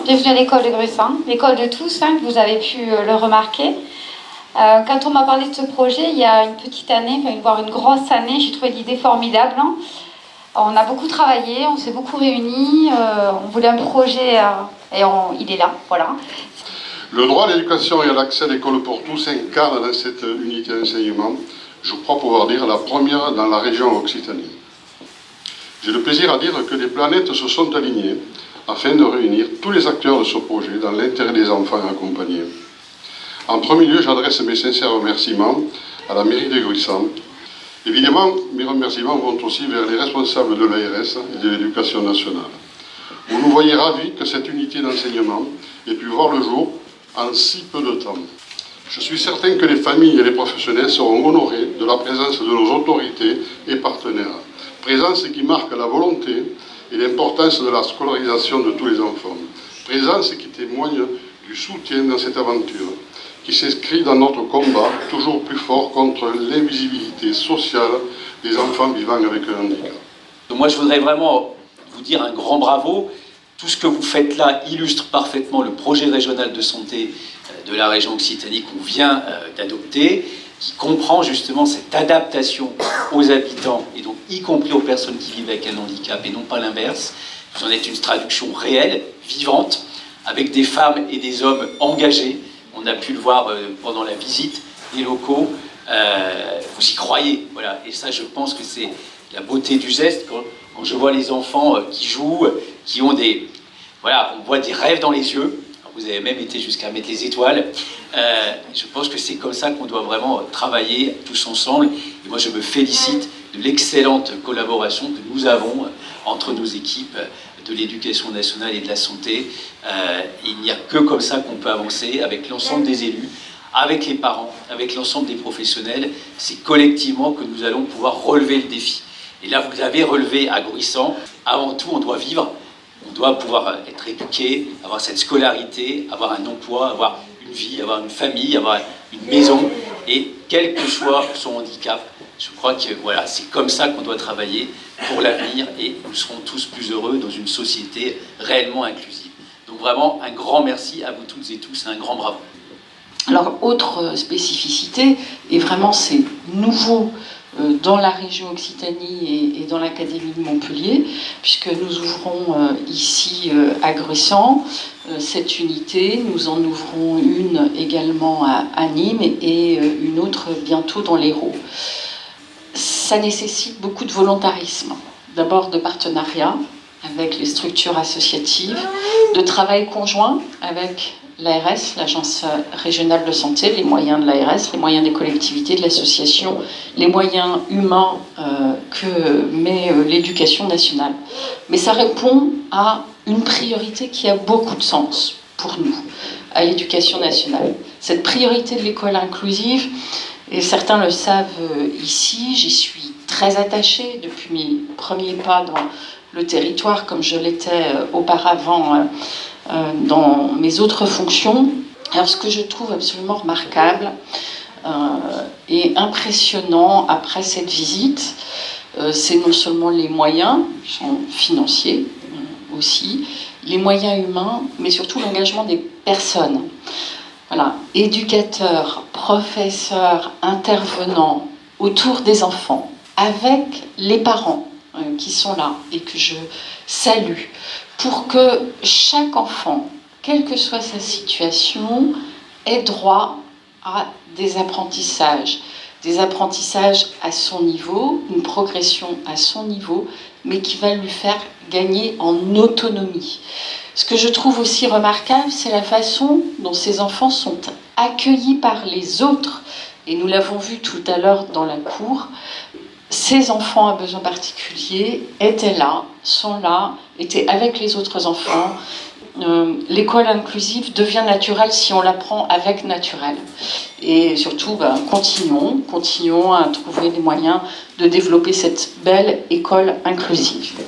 Bienvenue à l'école de Gruissan, l'école de tous, hein, vous avez pu le remarquer. Quand on m'a parlé de ce projet, il y a une petite année, voire une grosse année, j'ai trouvé l'idée formidable. Hein. On a beaucoup travaillé, on s'est beaucoup réunis, on voulait un projet et il est là, voilà. Le droit à l'éducation et à l'accès à l'école pour tous incarne dans cette unité d'enseignement, je crois pouvoir dire, la première dans la région Occitanie. J'ai le plaisir à dire que les planètes se sont alignées afin de réunir tous les acteurs de ce projet dans l'intérêt des enfants accompagnés. En premier lieu, j'adresse mes sincères remerciements à la mairie de Gruissan. Évidemment, mes remerciements vont aussi vers les responsables de l'ARS et de l'Éducation nationale. Vous nous voyez ravis que cette unité d'enseignement ait pu voir le jour en si peu de temps. Je suis certain que les familles et les professionnels seront honorés de la présence de nos autorités et partenaires. Présence qui marque la volonté et l'importance de la scolarisation de tous les enfants. Présence qui témoigne du soutien dans cette aventure, qui s'inscrit dans notre combat toujours plus fort contre l'invisibilité sociale des enfants vivant avec un handicap. Moi, je voudrais vraiment vous dire un grand bravo. Tout ce que vous faites là illustre parfaitement le projet régional de santé de la région Occitanie qu'on vient d'adopter, qui comprend justement cette adaptation aux habitants, et donc y compris aux personnes qui vivent avec un handicap, et non pas l'inverse. Vous en êtes une traduction réelle, vivante, avec des femmes et des hommes engagés. On a pu le voir pendant la visite des locaux. Vous y croyez, voilà. Et ça, je pense que c'est la beauté du geste. Quand je vois les enfants qui jouent, qui ont des... Voilà, on voit des rêves dans les yeux. Vous avez même été jusqu'à mettre les étoiles. Je pense que c'est comme ça qu'on doit vraiment travailler tous ensemble. Et moi, je me félicite de l'excellente collaboration que nous avons entre nos équipes de l'éducation nationale et de la santé. Il n'y a que comme ça qu'on peut avancer avec l'ensemble des élus, avec les parents, avec l'ensemble des professionnels. C'est collectivement que nous allons pouvoir relever le défi. Et là, vous l'avez relevé à Gruissan. Avant tout, on doit vivre. On doit pouvoir être éduqué, avoir cette scolarité, avoir un emploi, avoir une vie, avoir une famille, avoir une maison. Et quel que soit son handicap, je crois que voilà, c'est comme ça qu'on doit travailler pour l'avenir et nous serons tous plus heureux dans une société réellement inclusive. Donc vraiment, un grand merci à vous toutes et tous, un grand bravo. Alors, autre spécificité, et vraiment c'est nouveau dans la région Occitanie et dans l'Académie de Montpellier, puisque nous ouvrons ici à Gruissan cette unité, nous en ouvrons une également à Nîmes et une autre bientôt dans l'Hérault. Ça nécessite beaucoup de volontarisme, d'abord de partenariat avec les structures associatives, de travail conjoint avec l'ARS, l'Agence régionale de santé, les moyens de l'ARS, les moyens des collectivités, de l'association, les moyens humains que met l'éducation nationale. Mais ça répond à une priorité qui a beaucoup de sens pour nous, à l'éducation nationale. Cette priorité de l'école inclusive, et certains le savent ici, j'y suis très attachée depuis mes premiers pas dans le territoire, comme je l'étais auparavant dans mes autres fonctions. Alors, ce que je trouve absolument remarquable et impressionnant après cette visite, c'est non seulement les moyens financiers aussi, les moyens humains, mais surtout l'engagement des personnes. Voilà, éducateurs, professeurs, intervenants autour des enfants, avec les parents qui sont là et que je salue, pour que chaque enfant, quelle que soit sa situation, ait droit à des apprentissages à son niveau, une progression à son niveau, mais qui va lui faire gagner en autonomie. Ce que je trouve aussi remarquable, c'est la façon dont ces enfants sont accueillis par les autres. Et nous l'avons vu tout à l'heure dans la cour, ces enfants à besoins particuliers étaient là, sont là, étaient avec les autres enfants. L'école inclusive devient naturelle si on l'apprend avec naturel. Et surtout, continuons à trouver des moyens de développer cette belle école inclusive.